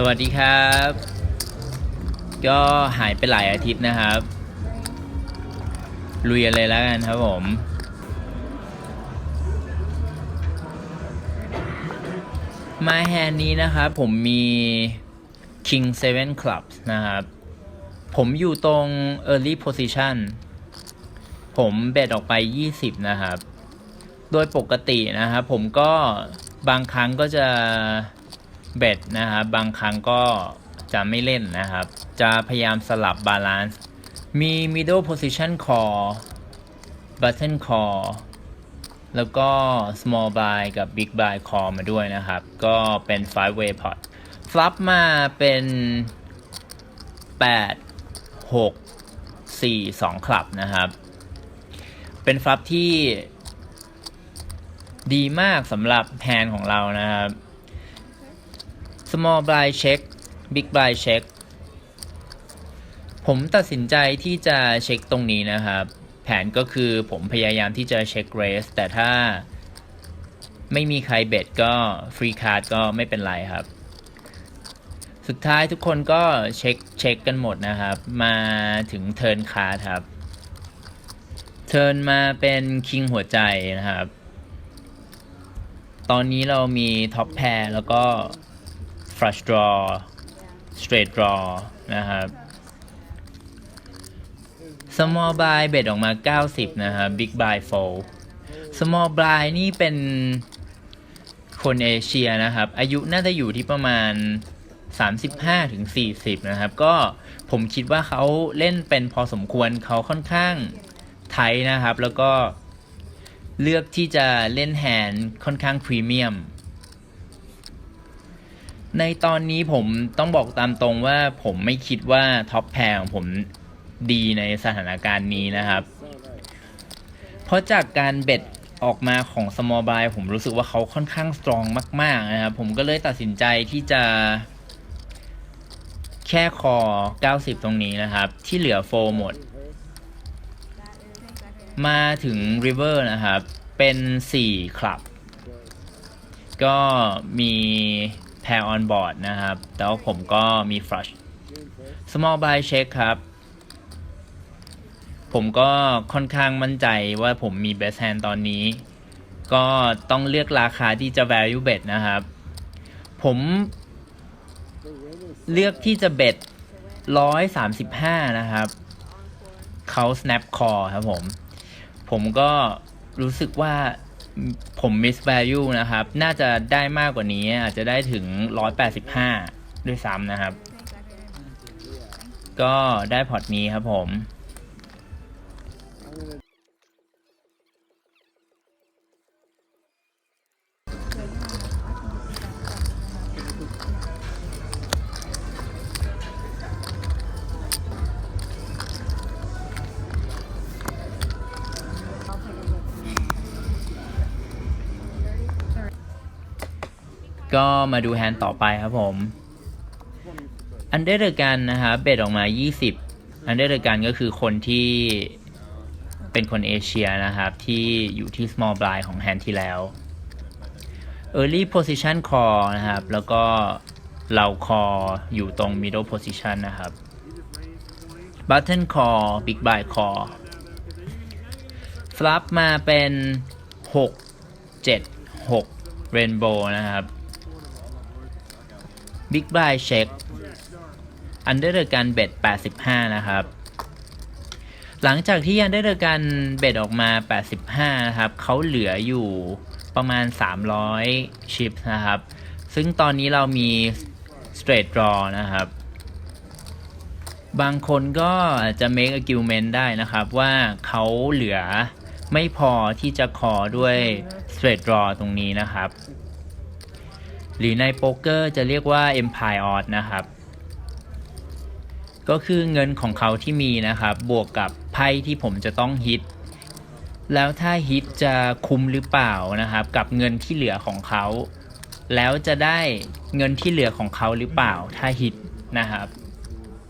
วัสดีครับก็หายไปหลายอาทิตย์นะครับลุยเลยแล้วกันครับผมมาแฮนนี้นะครับผมมี King 7 Clubs นะครับผมอยู่ตรง Early Position ผมเบดออกไป20นะครับโดยปกตินะครับผมก็บางครั้งก็จะเบดนะครับบางครั้งก็จะไม่เล่นนะครับจะพยายามสลับบาลานซ์มี middle position call button call แล้วก็ small buy กับ big buy call มาด้วยนะครับก็เป็น 5 way pot flop มาเป็น8 6 4 2 คลับนะครับเป็น flop ที่ดีมากสำหรับแฮนด์ของเรานะครับ small blind check big blind check ผมตัดสินใจที่จะเช็คตรงนี้นะครับแผนก็คือผมพยายามที่จะเช็คเรสแต่ถ้าไม่มีใครเบ็ดก็ฟรีคาร์ดก็ไม่เป็นไรครับสุดท้ายทุกคนก็เช็คกันหมดนะครับมาถึงเทิร์นคาร์ดครับเทิร์นมาเป็นคิงหัวใจนะครับตอนนี้เรามีท็อปแพร์แล้วก็ฟลัชดรอ straight draw นะครับ small buy เบ็ดออกมา90นะครับ big buy fold small buy นี่เป็นคนเอเชียนะครับอายุน่าจะอยู่ที่ประมาณ 35-40 นะครับก็ผมคิดว่าเขาเล่นเป็นพอสมควรเขาค่อนข้างไทยนะครับแล้วก็เลือกที่จะเล่นแฮนด์ค่อนข้างพรีเมียมในตอนนี้ผมต้องบอกตามตรงว่าผมไม่คิดว่าท็อปแพร์ของผมดีในสถานการณ์นี้นะครับเพราะจากการเบ็ดออกมาของ small buy ผมรู้สึกว่าเขาค่อนข้างสตรองมากๆนะครับผมก็เลยตัดสินใจที่จะแค่คอ90ตรงนี้นะครับที่เหลือโฟหมดมาถึง river นะครับเป็น4คลับก็มีแพร์ออนบอร์ดนะครับแต่ว่าผมก็มี flush small buy check ครับผมก็ค่อนข้างมั่นใจว่าผมมี best hand ตอนนี้ก็ต้องเลือกราคาที่จะ value bet นะครับผมเลือกที่จะเบ็ด135นะครับเขา snap call ครับผมก็รู้สึกว่าผม miss value นะครับน่าจะได้มากกว่านี้อาจจะได้ถึง185ด้วยซ้ำนะครับก็ได้พอร์ตนี้ครับผมก็มาดูแฮนด์ต่อไปครับผมอันเดอร์เดอร์กันนะครับเบ็ดออกมา20อันเดอร์เดอร์กันก็คือคนที่เป็นคนเอเชียนะครับที่อยู่ที่ small blind ของแฮนด์ที่แล้ว early position call นะครับแล้วก็เรา call อยู่ตรง middle position นะครับ button call big blind call flop มาเป็น6 7 6 rainbow นะครับBig Buy Check Under the Gun Bet 85นะครับหลังจากที่ Under the Gun Bet ออกมา85นะครับเขาเหลืออยู่ประมาณ300ชิปนะครับซึ่งตอนนี้เรามี Straight Draw นะครับบางคนก็จะ make argument ได้นะครับว่าเขาเหลือไม่พอที่จะคอด้วย Straight Draw ตรงนี้นะครับหรือในโป๊กเกอร์จะเรียกว่า Empire Odd นะครับก็คือเงินของเขาที่มีนะครับบวกกับไพ่ที่ผมจะต้องฮิตแล้วถ้าฮิตจะคุ้มหรือเปล่านะครับกับเงินที่เหลือของเขาแล้วจะได้เงินที่เหลือของเขาหรือเปล่าถ้าฮิตนะครับ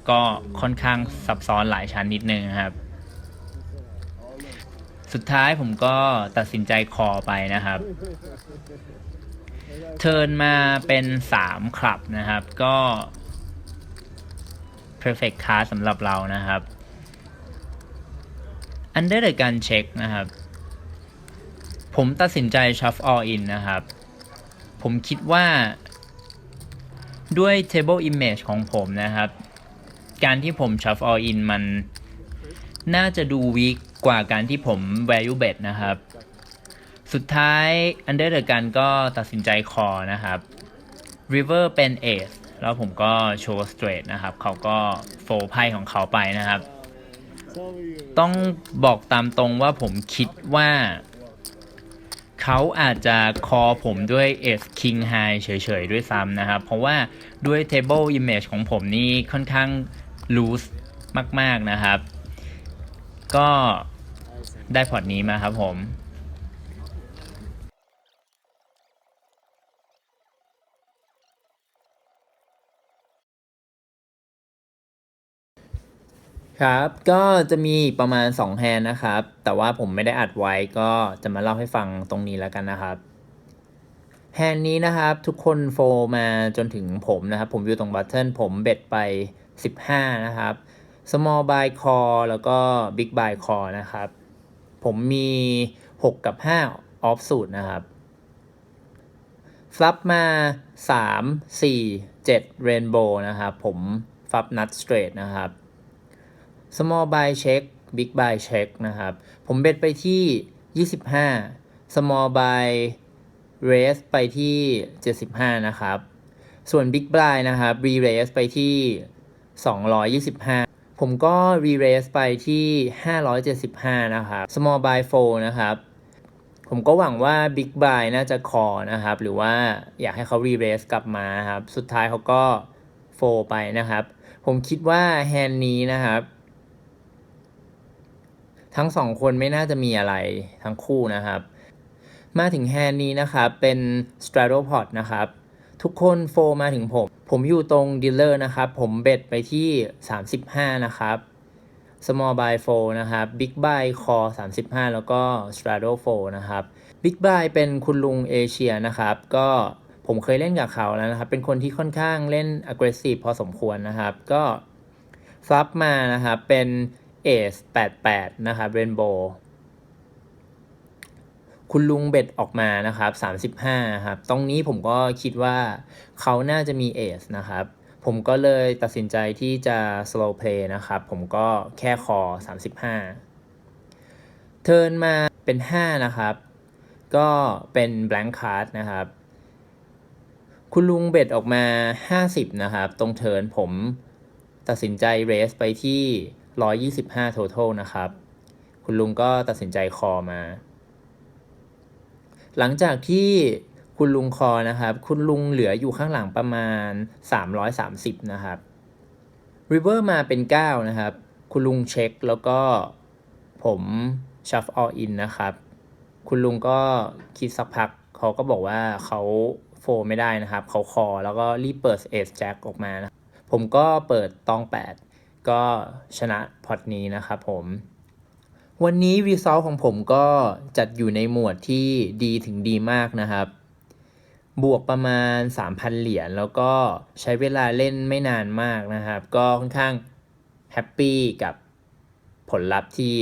ก็ค่อนข้างซับซ้อนหลายชั้นนิดนึงครับสุดท้ายผมก็ตัดสินใจคอไปนะครับ เทิร์นมาเป็น3คลับนะครับก็ perfect card สำหรับเรานะครับ under the gun check นะครับผมตัดสินใจ shuffle all in นะครับผมคิดว่าด้วย table image ของผมนะครับการที่ผม shuffle all in มันน่าจะดู weak กว่าการที่ผม value bet นะครับสุดท้าย under the gun ก็ตัดสินใจ call นะครับ river เป็น ace แล้วผมก็โชว์ straight นะครับเขาก็ fold ไพ่ของเขาไปนะครับต้องบอกตามตรงว่าผมคิดว่าเขาอาจจะคอผมด้วย Ace King High เฉยๆด้วยซ้ำนะครับเพราะว่าด้วย Table Image ของผมนี่ค่อนข้าง loose มากๆนะครับก็ได้พอร์ตนี้มาครับผมครับก็จะมีประมาณ2แฮนด์นะครับแต่ว่าผมไม่ได้อัดไว้ก็จะมาเล่าให้ฟังตรงนี้แล้วกันนะครับแฮนด์นี้นะครับทุกคนโฟมาจนถึงผมนะครับผมอยู่ตรงบัตเทิลผมเบ็ดไป15นะครับ small buy call แล้วก็ big buy call นะครับผมมี6กับ5 off สูตรนะครับฟลับมา3 4 7 rainbow นะครับผมฟลับ nut straight นะครับ small buy check big buy check นะครับผมเบ็ดไปที่25 small buy raise ไปที่75นะครับส่วน big buy นะครับ re raise ไปที่225ผมก็ re raise ไปที่575นะครับ small buy 4นะครับผมก็หวังว่า big buy น่าจะ call นะครับหรือว่าอยากให้เขา re raise กลับมาครับสุดท้ายเขาก็ 4 ไปนะครับผมคิดว่าแฮนด์นี้นะครับทั้ง2คนไม่น่าจะมีอะไรทั้งคู่นะครับมาถึงแฮนด์นี้นะครับเป็น straddle pot นะครับทุกคนโฟมาถึงผมอยู่ตรงดีลเลอร์นะครับผมเบ็ดไปที่35นะครับ small buy 4นะครับ big buy call 35แล้วก็ straddle 4นะครับ big buy เป็นคุณลุงเอเชียนะครับก็ผมเคยเล่นกับเขาแล้วนะครับเป็นคนที่ค่อนข้างเล่น aggressive พอสมควรนะครับก็ฟลับมานะครับเป็นAce 88นะครับ Rainbow คุณลุงเบ็ดออกมานะครับ35นะครับตรงนี้ผมก็คิดว่าเขาน่าจะมี Ace นะครับผมก็เลยตัดสินใจที่จะ slow play นะครับผมก็แค่คอ35เทิร์นมาเป็น5นะครับก็เป็น blank card นะครับคุณลุงเบ็ดออกมา50นะครับตรงเทิร์นผมตัดสินใจ raise ไปที่125 total นะครับคุณลุงก็ตัดสินใจคอมาหลังจากที่คุณลุงคอนะครับคุณลุงเหลืออยู่ข้างหลังประมาณ330นะครับ river มาเป็น9นะครับคุณลุงเช็คแล้วก็ผม shuffle all in นะครับคุณลุงก็คิดสักพักเขาก็บอกว่าเขาโฟไม่ได้นะครับเขาคอแล้วก็รีบเปิด ace jack ออกมานะผมก็เปิดตอง8ก็ชนะพอร์ตนี้นะครับผมวันนี้ result ของผมก็จัดอยู่ในหมวดที่ดีถึงดีมากนะครับบวกประมาณ 3,000 เหรียญแล้วก็ใช้เวลาเล่นไม่นานมากนะครับก็ค่อนข้างแฮปปี้กับผลลัพธ์ที่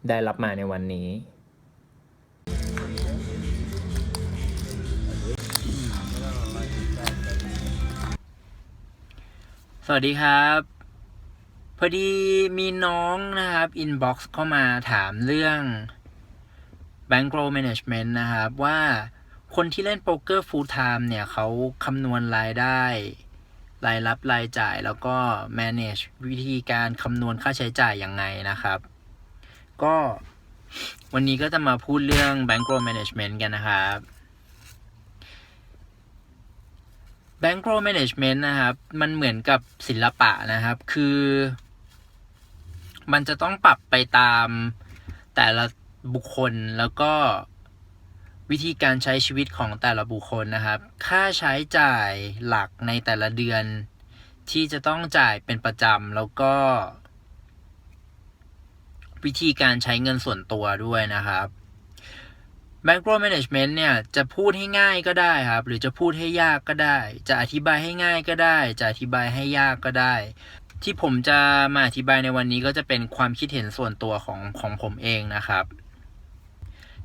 ได้รับมาในวันนี้สวัสดีครับพอดีมีน้องนะครับ inbox เข้ามาถามเรื่อง Bankroll Management นะครับว่าคนที่เล่นโป๊กเกอร์ full time เนี่ยเขาคำนวณรายได้รายรับรายจ่ายแล้วก็ manage วิธีการคำนวณค่าใช้จ่ายยังไงนะครับก็วันนี้ก็จะมาพูดเรื่อง Bankroll Management กันนะครับ Bankroll Management นะครับมันเหมือนกับศิลปะนะครับคือมันจะต้องปรับไปตามแต่ละบุคคลแล้วก็วิธีการใช้ชีวิตของแต่ละบุคคลนะครับค่าใช้จ่ายหลักในแต่ละเดือนที่จะต้องจ่ายเป็นประจำแล้วก็วิธีการใช้เงินส่วนตัวด้วยนะครับ Bankroll Management เนี่ยจะพูดให้ง่ายก็ได้ครับหรือจะพูดให้ยากก็ได้จะอธิบายให้ง่ายก็ได้จะอธิบายให้ยากก็ได้ที่ผมจะมาอธิบายในวันนี้ก็จะเป็นความคิดเห็นส่วนตัวของผมเองนะครับ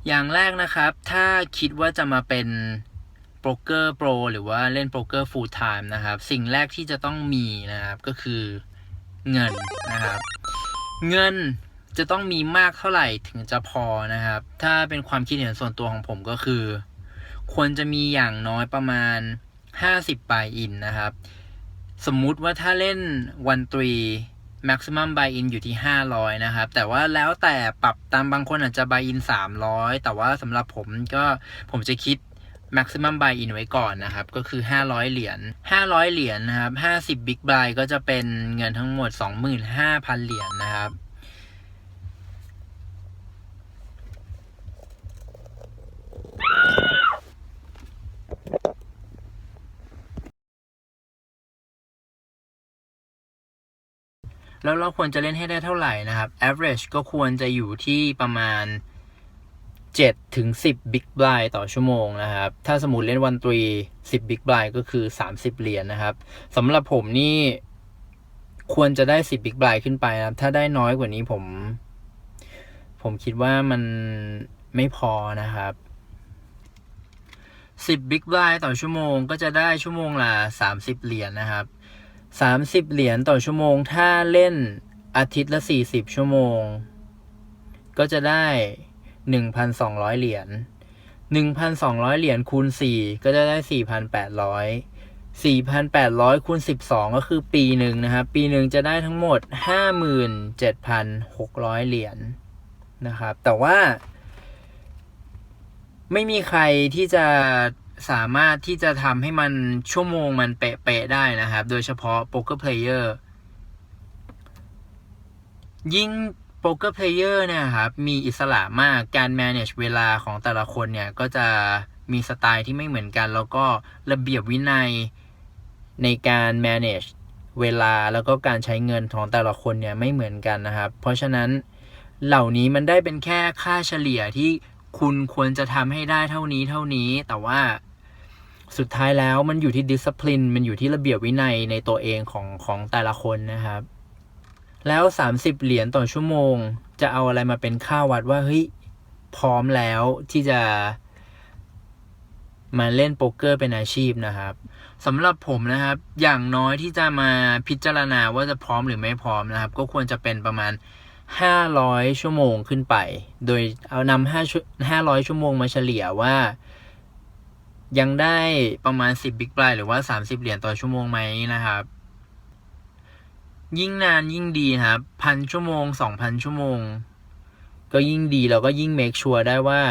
อย่างแรกนะครับถ้าคิดว่าจะมาเป็นโป๊กเกอร์โปรหรือว่าเล่นโป๊กเกอร์ฟูลไทม์นะครับสิ่งแรกที่จะต้องมีนะครับก็คือเงินนะครับเงินจะต้องมีมากเท่าไหร่ถึงจะพอนะครับถ้าเป็นความคิดเห็นส่วนตัวของผมก็คือควรจะมีอย่างน้อยประมาณ50 buy in นะครับสมมุติว่าถ้าเล่นวันตรี maximum buy in อยู่ที่500นะครับแต่ว่าแล้วแต่ปรับตามบางคนอาจจะ buy in 300แต่ว่าสำหรับผมจะคิด maximum buy in ไว้ก่อนนะครับก็คือ500 เหรียญนะครับ50 big buy ก็จะเป็นเงินทั้งหมด 25,000 เหรียญนะครับแล้วเราควรจะเล่นให้ได้เท่าไหร่นะครับ average ก็ควรจะอยู่ที่ประมาณ7 ถึง 10 big blind ต่อชั่วโมงนะครับถ้าสมมุติเล่นวันตรี10 big blind ก็คือ30 เหรียญนะครับสำหรับผมนี่ควรจะได้10 big blind ขึ้นไปนะครับถ้าได้น้อยกว่านี้ผมคิดว่ามันไม่พอนะครับ10 big blind ต่อชั่วโมงก็จะได้ชั่วโมงละ30 เหรียญนะครับ30 เหรียญต่อชั่วโมงถ้าเล่นอาทิตย์ละ40 ชั่วโมงก็จะได้ 1,200 เหรียญ 1,200 เหรียญคูณ4ก็จะได้ 4,800 คูณ12ก็คือปีหนึ่งนะครับปีหนึ่งจะได้ทั้งหมด 57,600 เหรียญนะครับแต่ว่าไม่มีใครที่จะสามารถที่จะทำให้มันชั่วโมงมันเป๊ะๆได้นะครับโดยเฉพาะโป๊กเกอร์เพลเยอร์ยิ่งโป๊กเกอร์เพลเยอร์เนี่ยครับมีอิสระมากการ manage เวลาของแต่ละคนเนี่ยก็จะมีสไตล์ที่ไม่เหมือนกันแล้วก็ระเบียบวินัยในการ manage เวลาแล้วก็การใช้เงินของแต่ละคนเนี่ยไม่เหมือนกันนะครับเพราะฉะนั้นเหล่านี้มันได้เป็นแค่ค่าเฉลี่ยที่คุณควรจะทำให้ได้เท่านี้แต่ว่าสุดท้ายแล้วมันอยู่ที่ discipline มันอยู่ที่ระเบียบวินัยในตัวเองของแต่ละคนนะครับแล้ว30 เหรียญต่อชั่วโมงจะเอาอะไรมาเป็นค่าวัดว่าเฮ้ยพร้อมแล้วที่จะมาเล่นโป๊กเกอร์เป็นอาชีพนะครับสำหรับผมนะครับอย่างน้อยที่จะมาพิจารณาว่าจะพร้อมหรือไม่พร้อมนะครับก็ควรจะเป็นประมาณ500 ชั่วโมงขึ้นไปโดยเอานำ500 ชั่วโมงมาเฉลี่ยว่ายังได้ประมาณ10 big blind หรือว่า30 เหรียญต่อชั่วโมงไหมนะครับยิ่งนานยิ่งดีครับ1,000 ชั่วโมง 2,000 ชั่วโมงก็ยิ่งดีเราก็ยิ่ง make sure ได้ว่า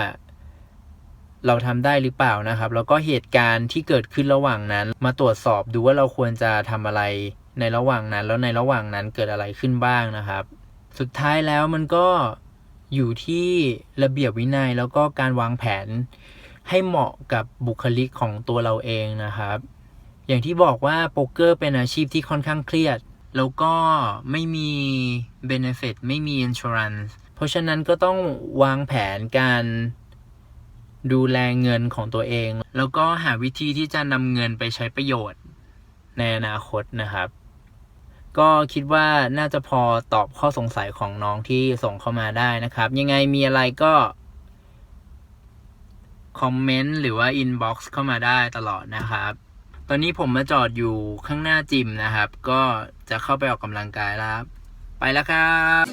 เราทำได้หรือเปล่านะครับแล้วก็เหตุการณ์ที่เกิดขึ้นระหว่างนั้นมาตรวจสอบดูว่าเราควรจะทำอะไรในระหว่างนั้นแล้วในระหว่างนั้นเกิดอะไรขึ้นบ้างนะครับสุดท้ายแล้วมันก็อยู่ที่ระเบียบวินัยแล้วก็การวางแผนให้เหมาะกับบุคลิกของตัวเราเองนะครับอย่างที่บอกว่าโป๊กเกอร์เป็นอาชีพที่ค่อนข้างเครียดแล้วก็ไม่มี benefit ไม่มี insurance เพราะฉะนั้นก็ต้องวางแผนการดูแลเงินของตัวเองแล้วก็หาวิธีที่จะนำเงินไปใช้ประโยชน์ในอนาคตนะครับก็คิดว่าน่าจะพอตอบข้อสงสัยของน้องที่ส่งเข้ามาได้นะครับยังไงมีอะไรก็คอมเมนต์หรือว่าอินบ็อกซ์เข้ามาได้ตลอดนะครับตอนนี้ผมมาจอดอยู่ข้างหน้าจิมนะครับก็จะเข้าไปออกกำลังกายแล้วไปแล้วครับ